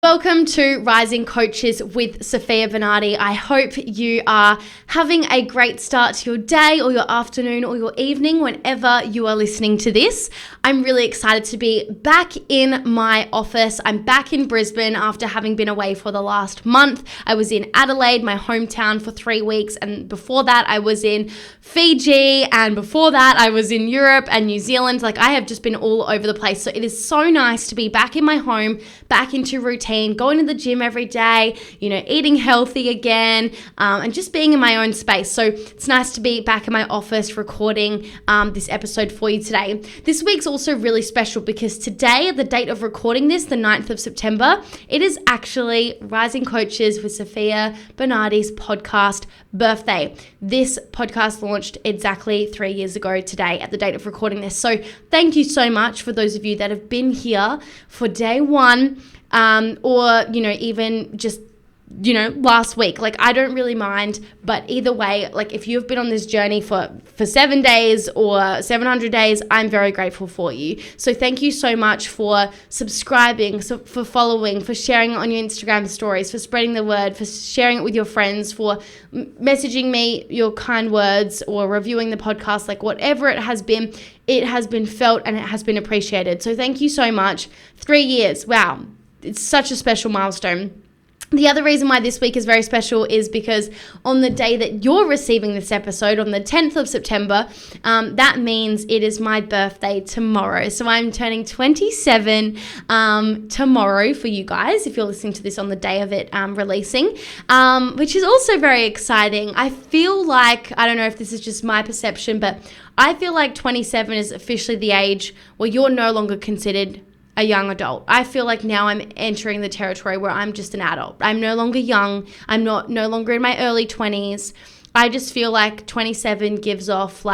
Welcome to Rising Coaches with Sofia Bernardi. I hope you are having a great start to your day or your afternoon or your evening whenever you are listening to this. I'm really excited to be back in my office. I'm back in Brisbane after having been away for the last month. I was in Adelaide, my hometown, for 3 weeks, and before that I was in Fiji, and before that I was in Europe and New Zealand. I have just been all over the place. So it is so nice to be back in my home, back into routine, going to the gym every day, eating healthy again, and just being in my own space. So it's nice to be back in my office recording this episode for you today. This week's also really special because today, at the date of recording this, the 9th of September, it is actually Rising Coaches with Sofia Bernardi's podcast birthday. This podcast launched exactly 3 years ago today at the date of recording this. So thank you so much for those of you that have been here for day one, or even just last week. I don't really mind, but either way, if you've been on this journey for 7 days or 700 days, I'm very grateful for you. So thank you so much for subscribing, for following, for sharing it on your Instagram stories, for spreading the word, for sharing it with your friends, for messaging me your kind words or reviewing the podcast. Whatever it has been felt and it has been appreciated. So thank you so much. 3 years. Wow. It's such a special milestone. The other reason why this week is very special is because on the day that you're receiving this episode, on the 10th of September, that means it is my birthday tomorrow. So I'm turning 27 tomorrow for you guys, if you're listening to this on the day of it releasing, which is also very exciting. I feel like, I don't know if this is just my perception, but I feel like 27 is officially the age where you're no longer considered a young adult. I feel like now I'm entering the territory where I'm just an adult. I'm no longer young. I'm no longer in my early 20s. I just feel like 27 gives off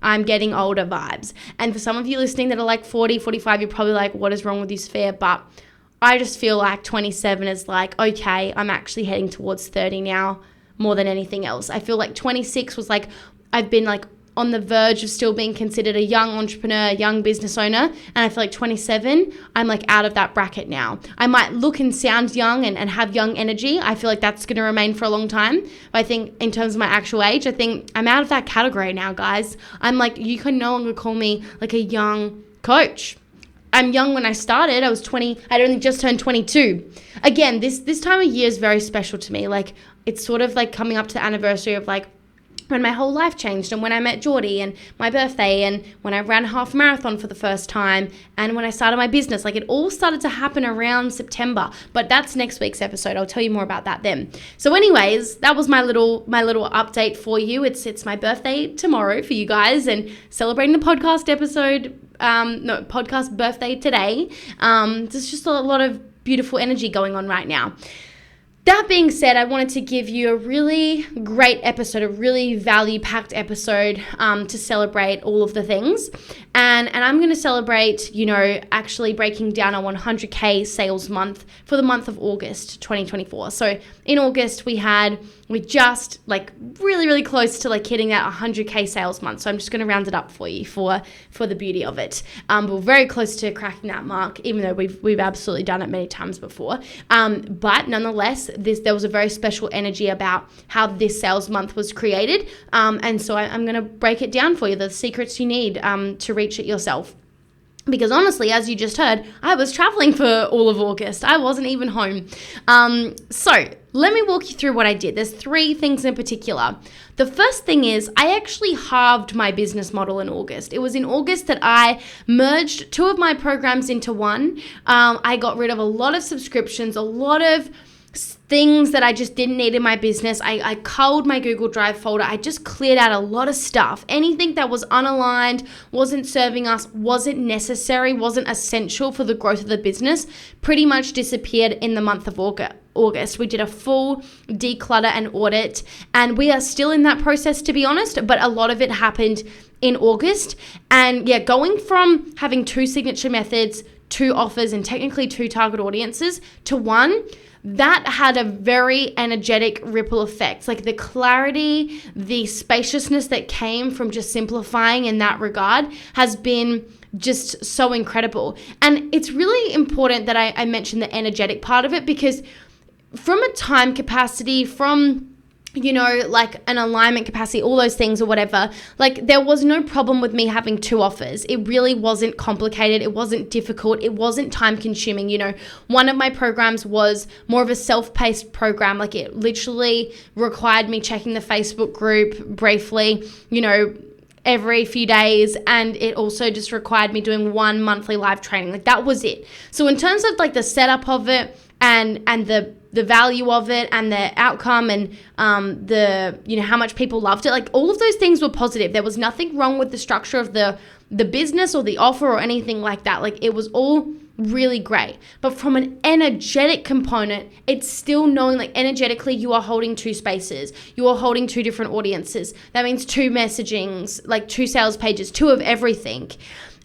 I'm getting older vibes. And for some of you listening that are 40, 45, you're probably like, what is wrong with you, Sphere? But I just feel like 27 is okay, I'm actually heading towards 30 now more than anything else. I feel like 26 was I've been on the verge of still being considered a young entrepreneur, young business owner. And I feel like 27, I'm out of that bracket now. I might look and sound young and have young energy. I feel like that's going to remain for a long time. But I think in terms of my actual age, I think I'm out of that category now, guys. I'm you can no longer call me a young coach. I'm young when I started. I was 20. I'd only just turned 22. Again, this time of year is very special to me. It's sort of coming up to the anniversary of when my whole life changed, and when I met Geordie, and my birthday, and when I ran a half marathon for the first time, and when I started my business. It all started to happen around September, but that's next week's episode. I'll tell you more about that then. So anyways, that was my little update for you. It's my birthday tomorrow for you guys, and celebrating the podcast podcast birthday today. There's just a lot of beautiful energy going on right now. That being said, I wanted to give you a really great episode, a really value-packed episode to celebrate all of the things. And I'm going to celebrate, actually breaking down a 100K sales month for the month of August 2024. So in August, we just really, really close to hitting that 100K sales month. So I'm just going to round it up for you for the beauty of it. We're very close to cracking that mark, even though we've absolutely done it many times before. But nonetheless, there was a very special energy about how this sales month was created. And so I'm going to break it down for you, the secrets you need to reach it yourself. Because honestly, as you just heard, I was traveling for all of August. I wasn't even home. So let me walk you through what I did. There's 3 things in particular. The first thing is I actually halved my business model in August. It was in August that I merged 2 of my programs into one. I got rid of a lot of subscriptions, a lot of things that I just didn't need in my business. I culled my Google Drive folder. I just cleared out a lot of stuff. Anything that was unaligned, wasn't serving us, wasn't necessary, wasn't essential for the growth of the business, pretty much disappeared in the month of August. We did a full declutter and audit, and we are still in that process, to be honest, but a lot of it happened in August. And yeah, going from having 2 signature methods, 2 offers, and technically 2 target audiences to 1, that had a very energetic ripple effect. The clarity, the spaciousness that came from just simplifying in that regard has been just so incredible. And it's really important that I mention the energetic part of it, because from a time capacity, from like an alignment capacity, all those things or whatever, like there was no problem with me having 2 offers. It really wasn't complicated. It wasn't difficult. It wasn't time consuming. One of my programs was more of a self-paced program. Like it literally required me checking the Facebook group briefly, every few days. And it also just required me doing 1 monthly live training. Like that was it. So in terms of like the setup of it and the value of it and the outcome and the how much people loved it, like all of those things were positive. There was nothing wrong with the structure of the business or the offer or anything like that. Like it was all really great. But from an energetic component, it's still knowing like energetically you are holding 2 spaces, you are holding 2 different audiences. That means 2 messagings, like 2 sales pages, 2 of everything.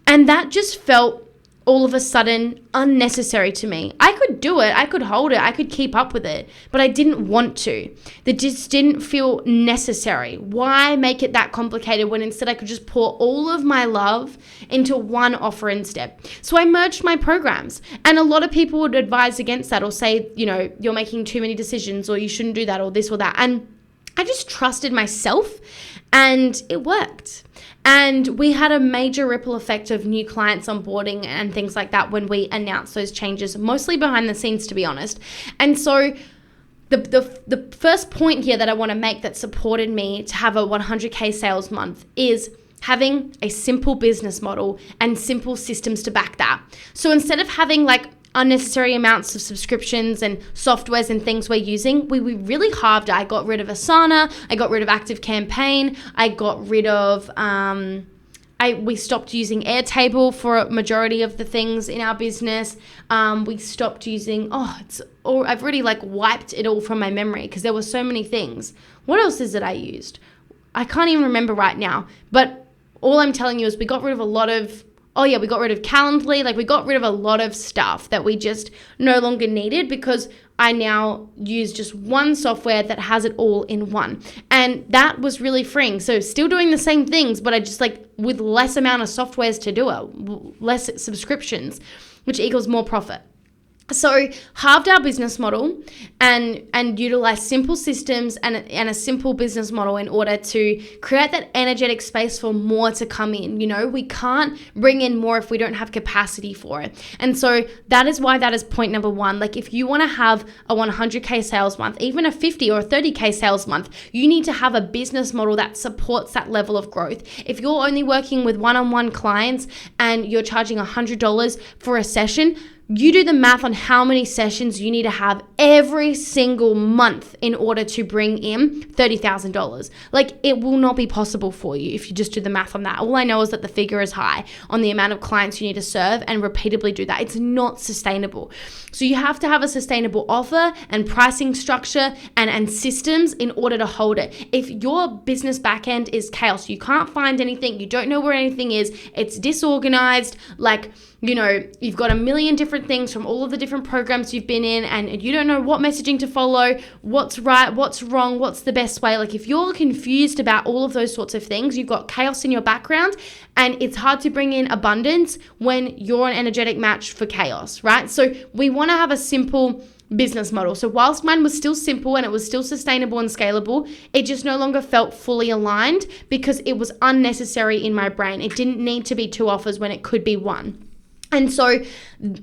And that just felt all of a sudden unnecessary to me. I could do it, I could hold it, I could keep up with it, but I didn't want to. That just didn't feel necessary. Why make it that complicated when instead I could just pour all of my love into 1 offer instead? So I merged my programs, and a lot of people would advise against that or say, you're making too many decisions, or you shouldn't do that, or this or that. And I just trusted myself, and it worked. And we had a major ripple effect of new clients onboarding and things like that when we announced those changes, mostly behind the scenes, to be honest. And so the first point here that I want to make that supported me to have a 100K sales month is having a simple business model and simple systems to back that. So instead of having like unnecessary amounts of subscriptions and softwares and things we're using, we really halved it. I got rid of Asana, I got rid of ActiveCampaign, I got rid of we stopped using Airtable for a majority of the things in our business. We stopped using I've already like wiped it all from my memory because there were so many things. What else is it I used? I can't even remember right now, but all I'm telling you is we got rid of a lot of we got rid of Calendly. Like we got rid of a lot of stuff that we just no longer needed because I now use just 1 software that has it all in one. And that was really freeing. So still doing the same things, but I just like with less amount of softwares to do it, less subscriptions, which equals more profit. So halved our business model and utilize simple systems and a simple business model in order to create that energetic space for more to come in. We can't bring in more if we don't have capacity for it. And so that is why that is point number 1. Like if you want to have a 100K sales month, even a 50 or a 30K sales month, you need to have a business model that supports that level of growth. If you're only working with one-on-one clients and you're charging $100 for a session, you do the math on how many sessions you need to have every single month in order to bring in $30,000. Like it will not be possible for you if you just do the math on that. All I know is that the figure is high on the amount of clients you need to serve and repeatedly do that. It's not sustainable. So you have to have a sustainable offer and pricing structure and systems in order to hold it. If your business backend is chaos, you can't find anything, you don't know where anything is, it's disorganized, like you've got a million different things from all of the different programs you've been in and you don't know what messaging to follow, what's right, what's wrong, what's the best way. Like if you're confused about all of those sorts of things, you've got chaos in your background and it's hard to bring in abundance when you're an energetic match for chaos, right? So we want to have a simple business model. So whilst mine was still simple and it was still sustainable and scalable, it just no longer felt fully aligned because it was unnecessary in my brain. It didn't need to be 2 offers when it could be 1. And so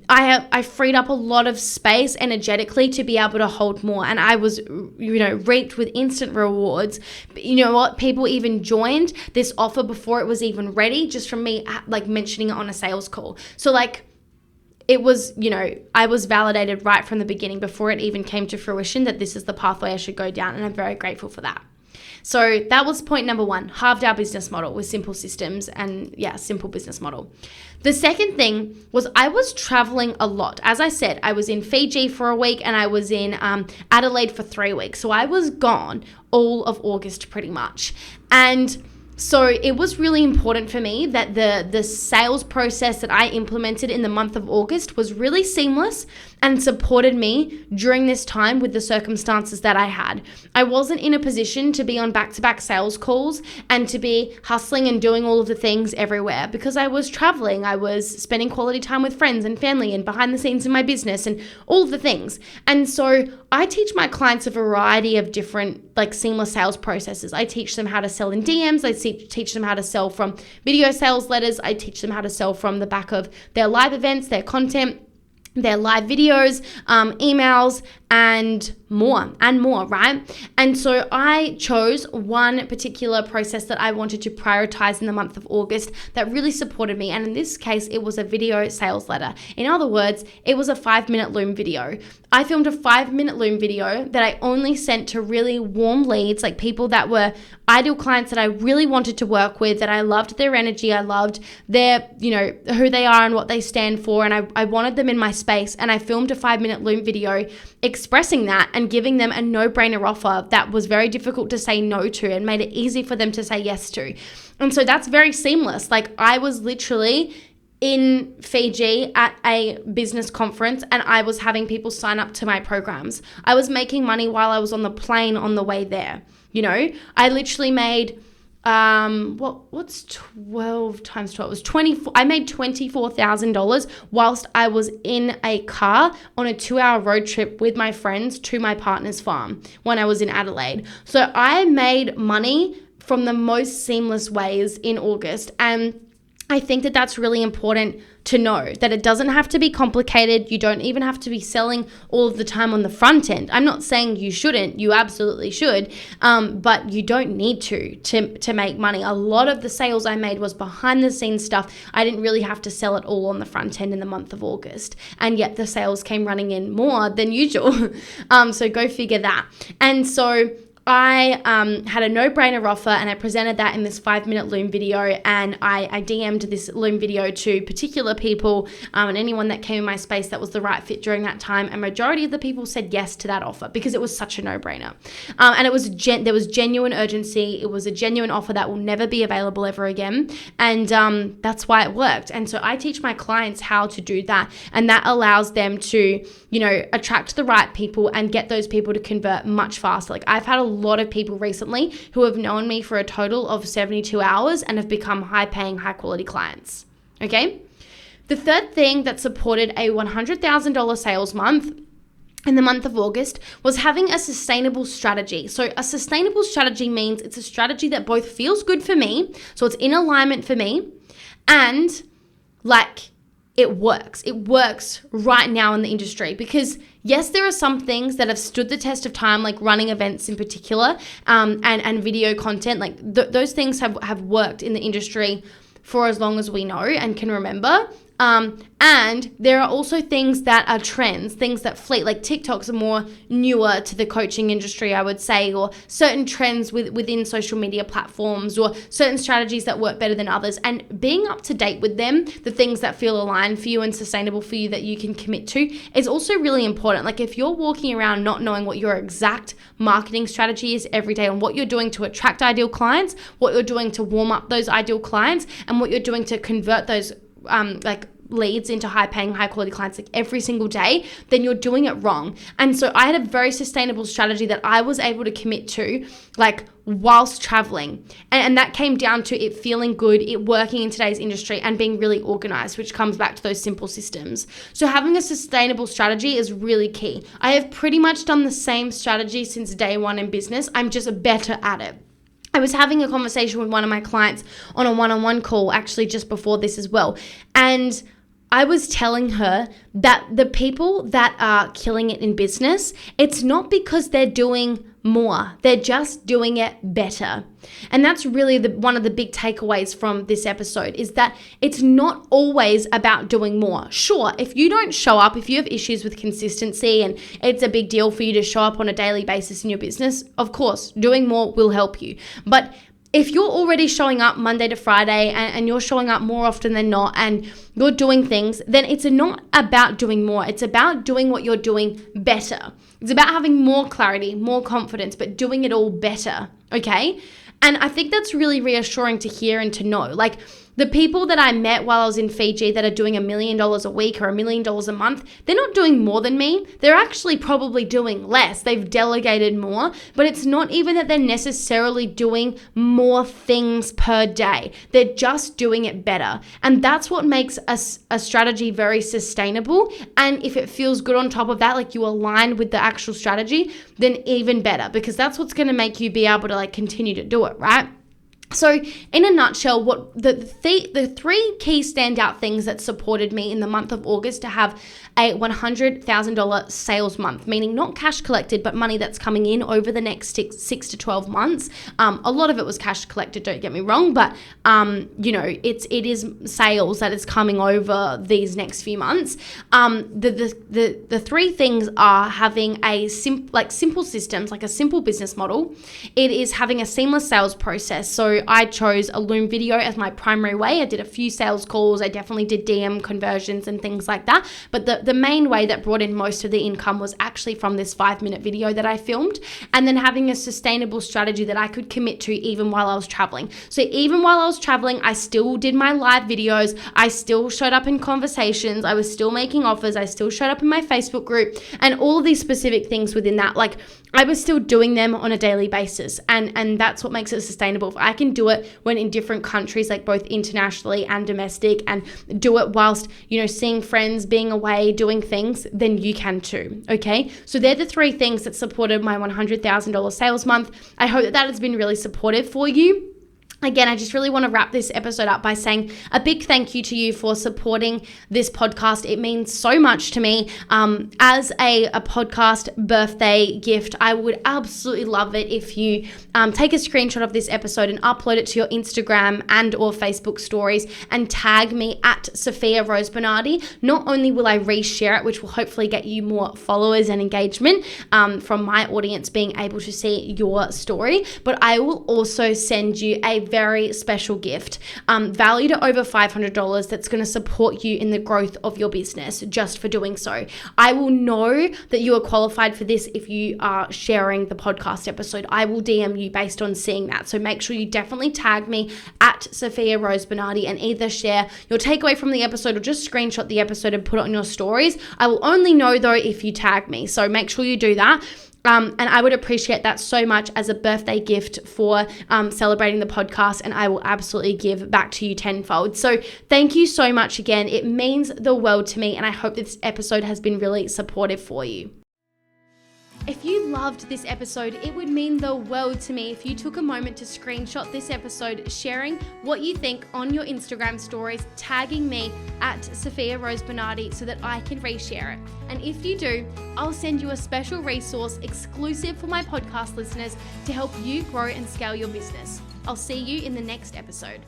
I freed up a lot of space energetically to be able to hold more. And I was, reaped with instant rewards. But you know what? People even joined this offer before it was even ready, just from me like mentioning it on a sales call. So like it was, I was validated right from the beginning before it even came to fruition that this is the pathway I should go down. And I'm very grateful for that. So that was point number 1, halved our business model with simple systems and simple business model. The second thing was I was traveling a lot. As I said, I was in Fiji for a week and I was in Adelaide for 3 weeks. So I was gone all of August pretty much. And so it was really important for me that the sales process that I implemented in the month of August was really seamless and supported me during this time with the circumstances that I had. I wasn't in a position to be on back-to-back sales calls and to be hustling and doing all of the things everywhere because I was traveling. I was spending quality time with friends and family and behind the scenes in my business and all of the things. And so I teach my clients a variety of different seamless sales processes. I teach them how to sell in DMs. I teach them how to sell from video sales letters. I teach them how to sell from the back of their live events, their content, their live videos, emails, and more, right? And so I chose one particular process that I wanted to prioritize in the month of August that really supported me. And in this case, it was a video sales letter. In other words, it was a 5-minute Loom video. I filmed a 5-minute Loom video that I only sent to really warm leads, like people that were ideal clients that I really wanted to work with, that I loved their energy, I loved their, who they are and what they stand for, and I wanted them in my space. And I filmed a 5-minute Loom video expressing that and giving them a no-brainer offer that was very difficult to say no to and made it easy for them to say yes to. And so that's very seamless. I was literally in Fiji at a business conference and I was having people sign up to my programs. I was making money while I was on the plane on the way there. I literally made what's 12 times 12? It was 24. I made $24,000 whilst I was in a car on a 2-hour road trip with my friends to my partner's farm when I was in Adelaide. So I made money from the most seamless ways in August. And I think that that's really important to know, that it doesn't have to be complicated. You don't even have to be selling all of the time on the front end. I'm not saying you shouldn't. You absolutely should. But you don't need to make money. A lot of the sales I made was behind the scenes stuff. I didn't really have to sell it all on the front end in the month of August. And yet the sales came running in more than usual. So go figure that. And so I had a no-brainer offer and I presented that in this 5-minute Loom video, and I DM'd this Loom video to particular people and anyone that came in my space that was the right fit during that time, and majority of the people said yes to that offer because it was such a no-brainer. And it was there was genuine urgency. It was a genuine offer that will never be available ever again, and that's why it worked. And so I teach my clients how to do that, and that allows them to attract the right people and get those people to convert much faster. I've had a lot of people recently who have known me for a total of 72 hours and have become high-paying, high-quality clients. Okay? The third thing that supported a $100,000 sales month in the month of August was having a sustainable strategy. So a sustainable strategy means it's a strategy that both feels good for me, so it's in alignment for me, and it works. It works right now in the industry because yes, there are some things that have stood the test of time, like running events in particular, and video content. Those things have worked in the industry for as long as we know and can remember. And there are also things that are trends, things that fleet, like TikToks are more newer to the coaching industry, I would say, or certain trends within social media platforms, or certain strategies that work better than others. And being up to date with them, the things that feel aligned for you and sustainable for you that you can commit to, is also really important. If you're walking around not knowing what your exact marketing strategy is every day and what you're doing to attract ideal clients, what you're doing to warm up those ideal clients, and what you're doing to convert those leads into high-paying, high-quality clients every single day, then you're doing it wrong. And so I had a very sustainable strategy that I was able to commit to whilst traveling. And that came down to it feeling good, it working in today's industry, and being really organized, which comes back to those simple systems. So having a sustainable strategy is really key. I have pretty much done the same strategy since day one in business. I'm just better at it. I was having a conversation with one of my clients on a one-on-one call, actually just before this as well. And I was telling her that the people that are killing it in business, it's not because they're doing more. They're just doing it better. And that's really one of the big takeaways from this episode, is that it's not always about doing more. Sure, if you don't show up, if you have issues with consistency and it's a big deal for you to show up on a daily basis in your business, of course, doing more will help you. But if you're already showing up Monday to Friday and you're showing up more often than not and you're doing things, then it's not about doing more. It's about doing what you're doing better. It's about having more clarity, more confidence, but doing it all better, okay? And I think that's really reassuring to hear and to know. The people that I met while I was in Fiji that are doing $1 million a week or $1 million a month, they're not doing more than me. They're actually probably doing less. They've delegated more, but it's not even that they're necessarily doing more things per day. They're just doing it better. And that's what makes a strategy very sustainable. And if it feels good on top of that, like you align with the actual strategy, then even better, because that's what's going to make you be able to like continue to do it, right? So in a nutshell, what the three key standout things that supported me in the month of August to have a $100,000 sales month, meaning not cash collected, but money that's coming in over the next 6 to 12 months. A lot of it was cash collected, don't get me wrong, but it is sales that is coming over these next few months. The three things are having a simple systems, like a simple business model. It is having a seamless sales process. So I chose a Loom video as my primary way. I did a few sales calls. I definitely did DM conversions and things like that. But the main way that brought in most of the income was actually from this 5-minute video that I filmed, and then having a sustainable strategy that I could commit to even while I was traveling. So even while I was traveling, I still did my live videos. I still showed up in conversations. I was still making offers. I still showed up in my Facebook group, and all of these specific things within that. Like, I was still doing them on a daily basis, and that's what makes it sustainable. If I can do it when in different countries, like both internationally and domestic, and do it whilst, seeing friends, being away, doing things, then you can too, okay? So they're the three things that supported my $100,000 sales month. I hope that has been really supportive for you. Again, I just really want to wrap this episode up by saying a big thank you to you for supporting this podcast. It means so much to me. As a podcast birthday gift, I would absolutely love it if you take a screenshot of this episode and upload it to your Instagram and or Facebook stories and tag me at Sofia Rose Bernardi. Not only will I reshare it, which will hopefully get you more followers and engagement from my audience being able to see your story, but I will also send you a very special gift valued at over $500 that's going to support you in the growth of your business just for doing so. I will know that you are qualified for this if you are sharing the podcast episode. I will DM you based on seeing that. So make sure you definitely tag me at Sofia Rose Bernardi and either share your takeaway from the episode or just screenshot the episode and put it on your stories. I will only know though if you tag me. So make sure you do that. And I would appreciate that so much as a birthday gift for celebrating the podcast, and I will absolutely give back to you tenfold. So thank you so much again. It means the world to me, and I hope this episode has been really supportive for you. If you loved this episode, it would mean the world to me if you took a moment to screenshot this episode, sharing what you think on your Instagram stories, tagging me at Sofia Rose Bernardi so that I can reshare it. And if you do, I'll send you a special resource exclusive for my podcast listeners to help you grow and scale your business. I'll see you in the next episode.